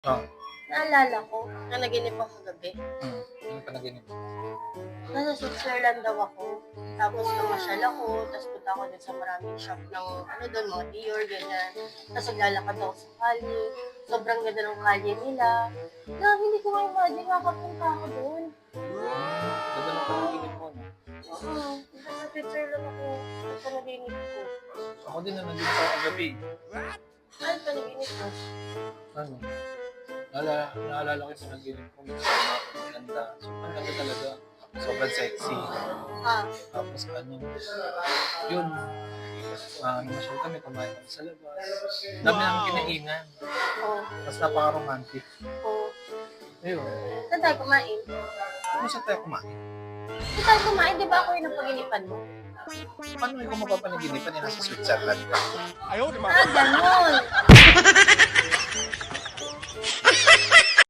Oh, Naalala ko, nanaginip ako kagabi. ano panaginip mo? Nasa Switzerland daw ako. Tapos namasyal ako, tapos punta ako dun sa maraming shop ng ano doon, mga Dior, ganyan. Tapos naglalakad ako sa kalye. Sobrang ganda ng kalye nila. Grabe, hindi ko ma-imagine makapunta ako doon. Ganda ng panaginip mo, no? Oo, nasa Switzerland ako. Ito panaginip ko. Ako din na nandito ako kagabi. Ano panaginip ko? Ano? Naalala ko yung panaginip ko. Maganda. Sobrang ganda talaga. Sobrang sexy. Ah, Tapos ano, yun. Namasyal kami, kumain kami sa labas. Dami namin kinainan. oo, Tapos napaka-romantic. oo. Ayun. Saan tayo kumain? Ano sa tayo kumain? Saan tayo kumain? Di ba ako yung napaginipan mo? Paano yung kung mapapanaginipan niya nasa Switzerland ka? Ah, ganun.